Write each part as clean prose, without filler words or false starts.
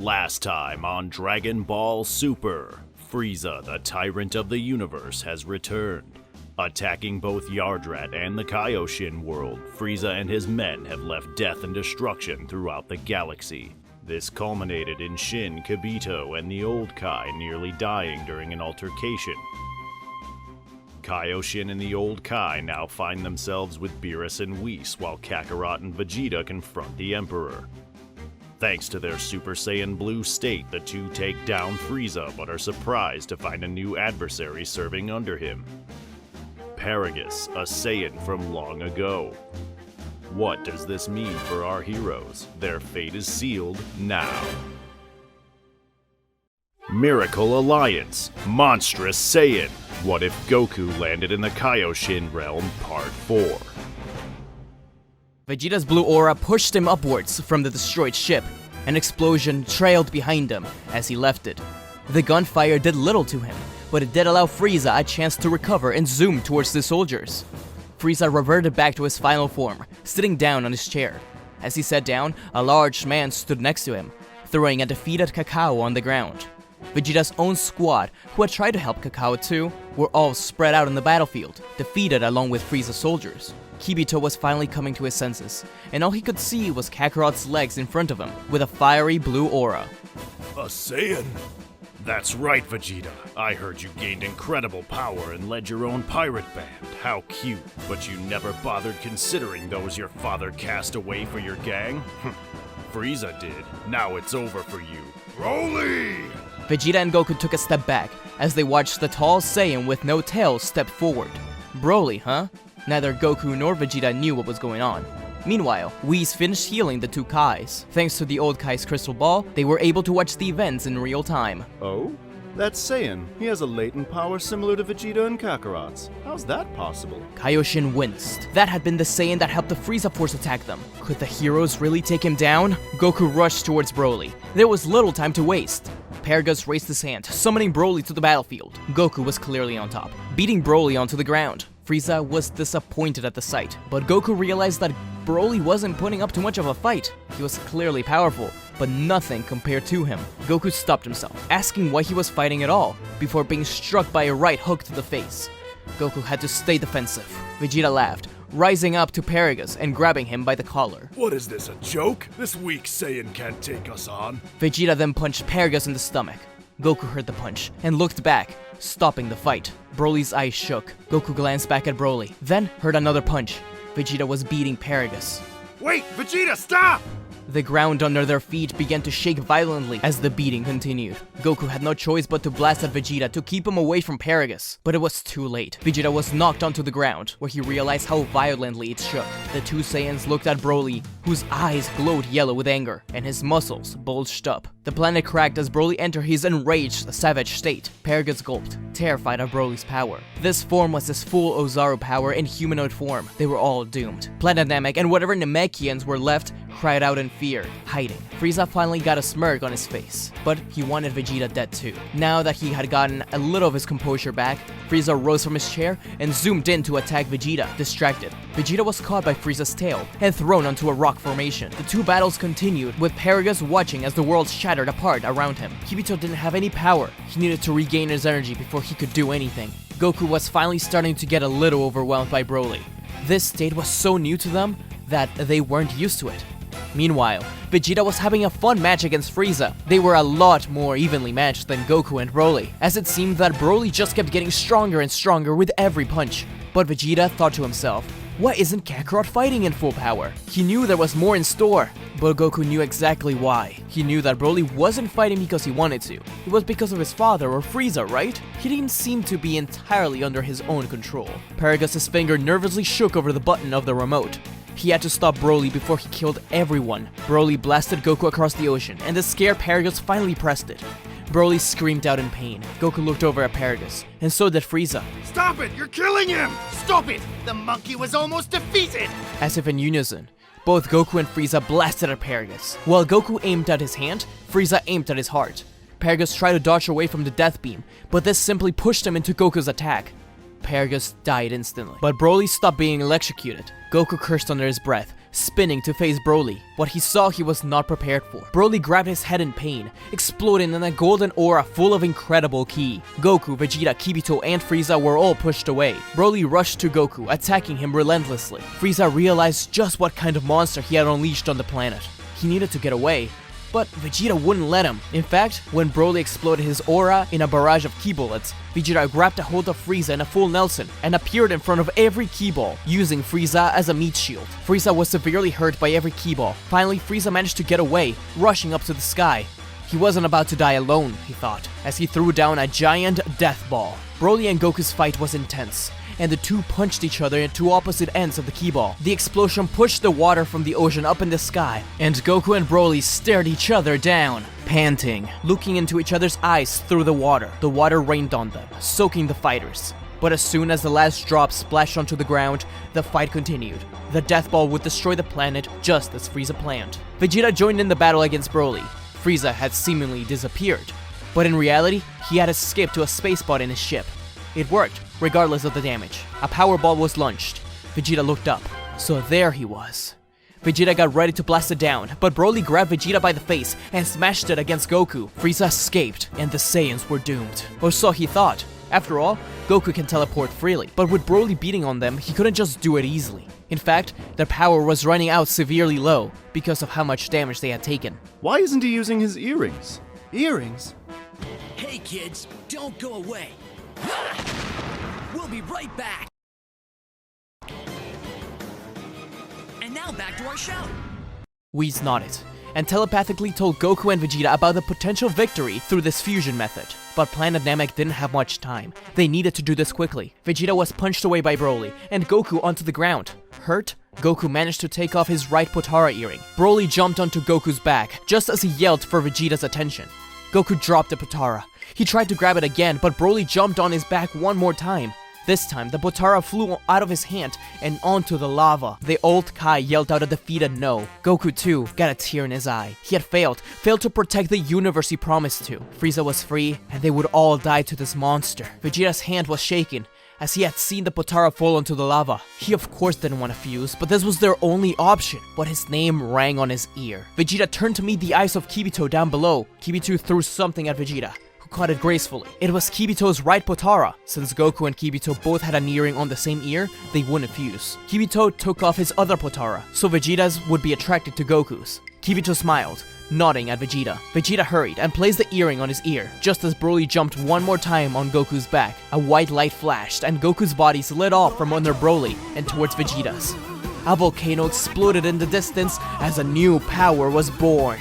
Last time on Dragon Ball Super, Frieza, the tyrant of the universe, has returned. Attacking both Yardrat and the Kaioshin world, Frieza and his men have left death and destruction throughout the galaxy. This culminated in Shin, Kibito, and the old Kai nearly dying during an altercation. Kaioshin and the old Kai now find themselves with Beerus and Whis, while Kakarot and Vegeta confront the Emperor. Thanks to their Super Saiyan Blue state, the two take down Frieza, but are surprised to find a new adversary serving under him. Paragus, a Saiyan from long ago. What does this mean for our heroes? Their fate is sealed now. Miracle Alliance, Monstrous Saiyan. What if Goku landed in the Kaioshin realm? Part 4. Vegeta's blue aura pushed him upwards from the destroyed ship. An explosion trailed behind him as he left it. The gunfire did little to him, but it did allow Frieza a chance to recover and zoom towards the soldiers. Frieza reverted back to his final form, sitting down on his chair. As he sat down, a large man stood next to him, throwing a defeated Kakao on the ground. Vegeta's own squad, who had tried to help Kakao too, were all spread out on the battlefield, defeated along with Frieza's soldiers. Kibito was finally coming to his senses, and all he could see was Kakarot's legs in front of him, with a fiery blue aura. A Saiyan? That's right, Vegeta. I heard you gained incredible power and led your own pirate band. How cute. But you never bothered considering those your father cast away for your gang? Frieza did. Now it's over for you. Broly! Vegeta and Goku took a step back as they watched the tall Saiyan with no tail step forward. Broly, huh? Neither Goku nor Vegeta knew what was going on. Meanwhile, Whis finished healing the two Kais. Thanks to the old Kai's crystal ball, they were able to watch the events in real time. Oh? That's Saiyan. He has a latent power similar to Vegeta and Kakarot's. How's that possible? Kaioshin winced. That had been the Saiyan that helped the Frieza Force attack them. Could the heroes really take him down? Goku rushed towards Broly. There was little time to waste. Paragus raised his hand, summoning Broly to the battlefield. Goku was clearly on top, beating Broly onto the ground. Frieza was disappointed at the sight, but Goku realized that Broly wasn't putting up too much of a fight. He was clearly powerful, but nothing compared to him. Goku stopped himself, asking why he was fighting at all, before being struck by a right hook to the face. Goku had to stay defensive. Vegeta laughed, rising up to Paragus and grabbing him by the collar. What is this, a joke? This weak Saiyan can't take us on. Vegeta then punched Paragus in the stomach. Goku heard the punch and looked back, stopping the fight. Broly's eyes shook. Goku glanced back at Broly, then heard another punch. Vegeta was beating Paragus. Wait, Vegeta, stop! The ground under their feet began to shake violently as the beating continued. Goku had no choice but to blast at Vegeta to keep him away from Paragus, but it was too late. Vegeta was knocked onto the ground, where he realized how violently it shook. The two Saiyans looked at Broly, whose eyes glowed yellow with anger, and his muscles bulged up. The planet cracked as Broly entered his enraged, savage state. Paragus gulped, terrified of Broly's power. This form was his full Ozaru power in humanoid form. They were all doomed. Planet Namek and whatever Namekians were left cried out in fear, hiding. Frieza finally got a smirk on his face, but he wanted Vegeta dead too. Now that he had gotten a little of his composure back, Frieza rose from his chair and zoomed in to attack Vegeta, distracted. Vegeta was caught by Frieza's tail and thrown onto a rock formation. The two battles continued, with Paragus watching as the world shattered apart around him. Kibito didn't have any power. He needed to regain his energy before he could do anything. Goku was finally starting to get a little overwhelmed by Broly. This state was so new to them that they weren't used to it. Meanwhile, Vegeta was having a fun match against Frieza. They were a lot more evenly matched than Goku and Broly, as it seemed that Broly just kept getting stronger and stronger with every punch. But Vegeta thought to himself, why isn't Kakarot fighting in full power? He knew there was more in store, but Goku knew exactly why. He knew that Broly wasn't fighting because he wanted to. It was because of his father or Frieza, right? He didn't seem to be entirely under his own control. Paragus' finger nervously shook over the button of the remote. He had to stop Broly before he killed everyone. Broly blasted Goku across the ocean, and the scared Paragus finally pressed it. Broly screamed out in pain. Goku looked over at Paragus, and so did Frieza. Stop it! You're killing him! Stop it! The monkey was almost defeated! As if in unison, both Goku and Frieza blasted at Paragus. While Goku aimed at his hand, Frieza aimed at his heart. Paragus tried to dodge away from the death beam, but this simply pushed him into Goku's attack. Paragus died instantly, but Broly stopped being electrocuted. Goku cursed under his breath, spinning to face Broly. What he saw he was not prepared for. Broly grabbed his head in pain, exploding in a golden aura full of incredible ki. Goku, Vegeta, Kibito, and Frieza were all pushed away. Broly rushed to Goku, attacking him relentlessly. Frieza realized just what kind of monster he had unleashed on the planet. He needed to get away, but Vegeta wouldn't let him. In fact, when Broly exploded his aura in a barrage of ki bullets, Vegeta grabbed a hold of Frieza in a full Nelson and appeared in front of every ki ball, using Frieza as a meat shield. Frieza was severely hurt by every ki ball. Finally, Frieza managed to get away, rushing up to the sky. He wasn't about to die alone, he thought, as he threw down a giant death ball. Broly and Goku's fight was intense, and the two punched each other into opposite ends of the ki ball. The explosion pushed the water from the ocean up in the sky, and Goku and Broly stared each other down, panting, looking into each other's eyes through the water. The water rained on them, soaking the fighters. But as soon as the last drop splashed onto the ground, the fight continued. The death ball would destroy the planet just as Frieza planned. Vegeta joined in the battle against Broly. Frieza had seemingly disappeared, but in reality, he had escaped to a space pod in his ship. It worked, regardless of the damage. A power ball was launched. Vegeta looked up. So there he was. Vegeta got ready to blast it down, but Broly grabbed Vegeta by the face and smashed it against Goku. Frieza escaped, and the Saiyans were doomed. Or so he thought. After all, Goku can teleport freely, but with Broly beating on them, he couldn't just do it easily. In fact, their power was running out severely low because of how much damage they had taken. Why isn't he using his earrings? Earrings? Hey kids, don't go away. We'll be right back. And now back to our show. Whis nodded, and telepathically told Goku and Vegeta about the potential victory through this fusion method. But Planet Namek didn't have much time. They needed to do this quickly. Vegeta was punched away by Broly, and Goku onto the ground. Hurt, Goku managed to take off his right Potara earring. Broly jumped onto Goku's back, just as he yelled for Vegeta's attention. Goku dropped the Potara. He tried to grab it again, but Broly jumped on his back one more time. This time, the Potara flew out of his hand and onto the lava. The old Kai yelled out a defeated no. Goku too got a tear in his eye. He had failed to protect the universe he promised to. Frieza was free, and they would all die to this monster. Vegeta's hand was shaking, as he had seen the Potara fall into the lava. He of course didn't want to fuse, but this was their only option. But his name rang on his ear. Vegeta turned to meet the eyes of Kibito down below. Kibito threw something at Vegeta, who caught it gracefully. It was Kibito's right Potara. Since Goku and Kibito both had an earring on the same ear, they wouldn't fuse. Kibito took off his other Potara, so Vegeta's would be attracted to Goku's. Kibito smiled, nodding at Vegeta. Vegeta hurried and placed the earring on his ear. Just as Broly jumped one more time on Goku's back, a white light flashed and Goku's body slid off from under Broly and towards Vegeta's. A volcano exploded in the distance as a new power was born.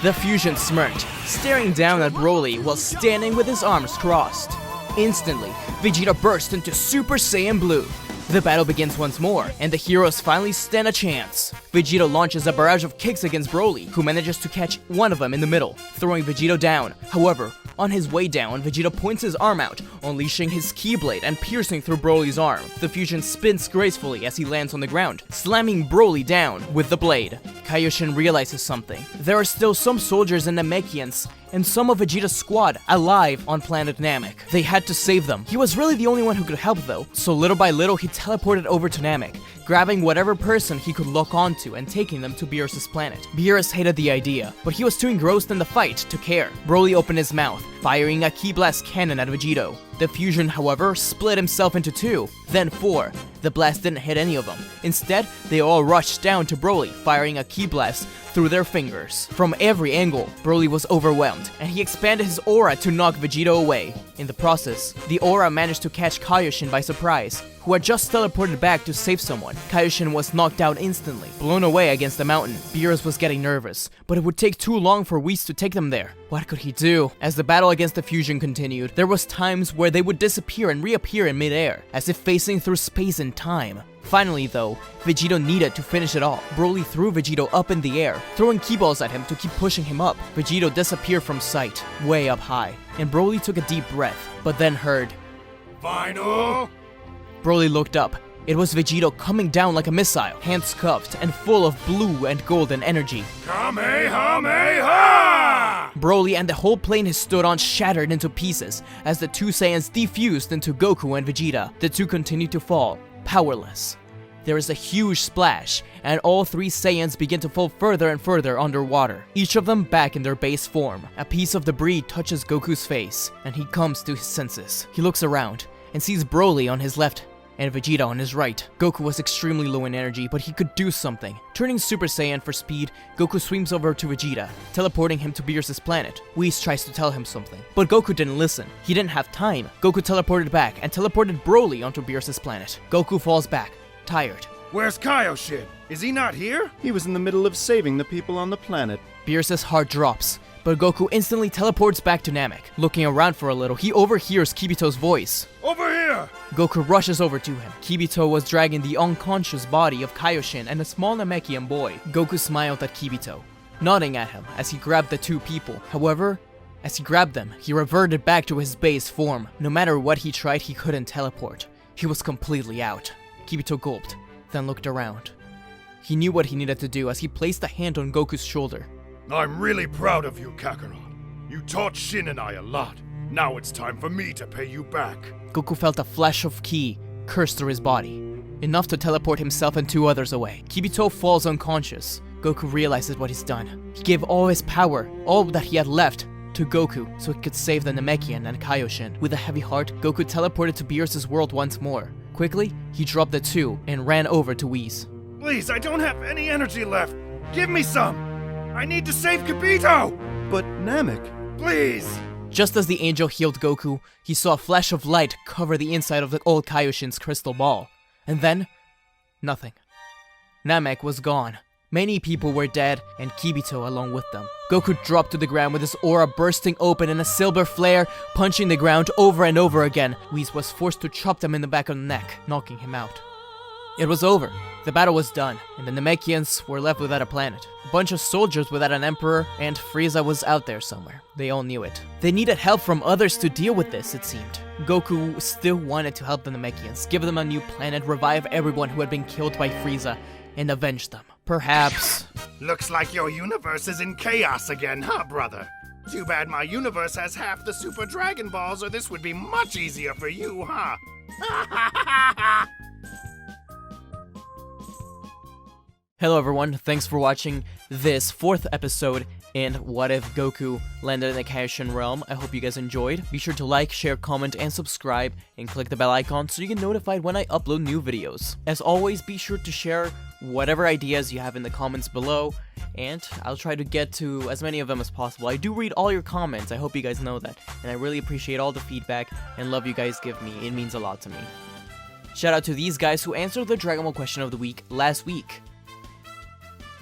The fusion smirked, staring down at Broly while standing with his arms crossed. Instantly, Vegeta burst into Super Saiyan Blue. The battle begins once more, and the heroes finally stand a chance. Vegito launches a barrage of kicks against Broly, who manages to catch one of them in the middle, throwing Vegito down. However, on his way down, Vegito points his arm out, unleashing his ki blade and piercing through Broly's arm. The fusion spins gracefully as he lands on the ground, slamming Broly down with the blade. Kaioshin realizes something. There are still some soldiers and Namekians, and some of Vegeta's squad alive on planet Namek. They had to save them. He was really the only one who could help though, so little by little he teleported over to Namek, grabbing whatever person he could lock onto and taking them to Beerus' planet. Beerus hated the idea, but he was too engrossed in the fight to care. Broly opened his mouth, firing a ki blast cannon at Vegito. The fusion, however, split himself into two, then four. The blast didn't hit any of them. Instead, they all rushed down to Broly, firing a ki blast through their fingers. From every angle, Broly was overwhelmed, and he expanded his aura to knock Vegito away. In the process, the aura managed to catch Kaioshin by surprise, who had just teleported back to save someone. Kaioshin was knocked out instantly, blown away against the mountain. Beerus was getting nervous, but it would take too long for Whis to take them there. What could he do? As the battle against the fusion continued, there was times where they would disappear and reappear in midair, as if facing through space and time. Finally though, Vegito needed to finish it all. Broly threw Vegito up in the air, throwing ki balls at him to keep pushing him up. Vegito disappeared from sight, way up high, and Broly took a deep breath, but then heard, Final? Broly looked up. It was Vegito coming down like a missile, hands cuffed and full of blue and golden energy. Kamehameha! Broly and the whole plane he stood on shattered into pieces as the two Saiyans defused into Goku and Vegeta. The two continued to fall, powerless. There is a huge splash, and all three Saiyans begin to fall further and further underwater, each of them back in their base form. A piece of debris touches Goku's face, and he comes to his senses. He looks around, and sees Broly on his left, and Vegeta on his right. Goku was extremely low in energy, but he could do something. Turning Super Saiyan for speed, Goku swims over to Vegeta, teleporting him to Beerus' planet. Whis tries to tell him something, but Goku didn't listen. He didn't have time. Goku teleported back, and teleported Broly onto Beerus' planet. Goku falls back, tired. Where's Kaioshin? Is he not here? He was in the middle of saving the people on the planet. Beerus' heart drops, but Goku instantly teleports back to Namek. Looking around for a little, he overhears Kibito's voice. Over here! Goku rushes over to him. Kibito was dragging the unconscious body of Kaioshin and a small Namekian boy. Goku smiled at Kibito, nodding at him as he grabbed the two people. However, as he grabbed them, he reverted back to his base form. No matter what he tried, he couldn't teleport. He was completely out. Kibito gulped, then looked around. He knew what he needed to do as he placed a hand on Goku's shoulder. I'm really proud of you, Kakarot. You taught Shin and I a lot. Now it's time for me to pay you back. Goku felt a flash of ki curse through his body, enough to teleport himself and two others away. Kibito falls unconscious. Goku realizes what he's done. He gave all his power, all that he had left, to Goku so he could save the Namekian and Kaioshin. With a heavy heart, Goku teleported to Beerus' world once more. Quickly, he dropped the two and ran over to Whis. Please, I don't have any energy left. Give me some. I need to save Kibito. But Namek, Please. Just as the angel healed Goku, he saw a flash of light cover the inside of the old Kaioshin's crystal ball. And then, nothing. Namek was gone. Many people were dead, and Kibito along with them. Goku dropped to the ground with his aura bursting open and a silver flare punching the ground over and over again. Whis was forced to chop them in the back of the neck, knocking him out. It was over. The battle was done, and the Namekians were left without a planet. A bunch of soldiers without an emperor, and Frieza was out there somewhere. They all knew it. They needed help from others to deal with this, it seemed. Goku still wanted to help the Namekians, give them a new planet, revive everyone who had been killed by Frieza, and avenge them. Perhaps... Looks like your universe is in chaos again, huh, brother? Too bad my universe has half the Super Dragon Balls, or this would be much easier for you, huh? Hello everyone, thanks for watching this 4th episode in What If Goku Landed in the Kaioshin Realm. I hope you guys enjoyed. Be sure to like, share, comment, and subscribe, and click the bell icon so you get notified when I upload new videos. As always, be sure to share whatever ideas you have in the comments below, and I'll try to get to as many of them as possible. I do read all your comments, I hope you guys know that, and I really appreciate all the feedback and love you guys give me. It means a lot to me. Shout out to these guys who answered the Dragon Ball question of the week last week.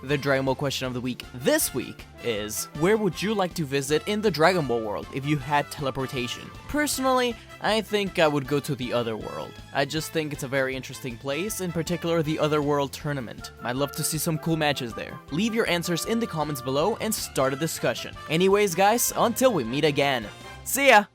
The Dragon Ball question of the week this week is, where would you like to visit in the Dragon Ball world if you had teleportation? Personally, I think I would go to the Otherworld. I just think it's a very interesting place, in particular the Otherworld tournament. I'd love to see some cool matches there. Leave your answers in the comments below and start a discussion. Anyways guys, until we meet again. See ya!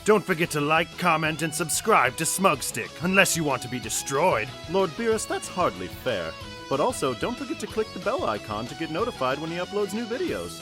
Don't forget to like, comment, and subscribe to Smugstick, unless you want to be destroyed. Lord Beerus, that's hardly fair. But also, don't forget to click the bell icon to get notified when he uploads new videos.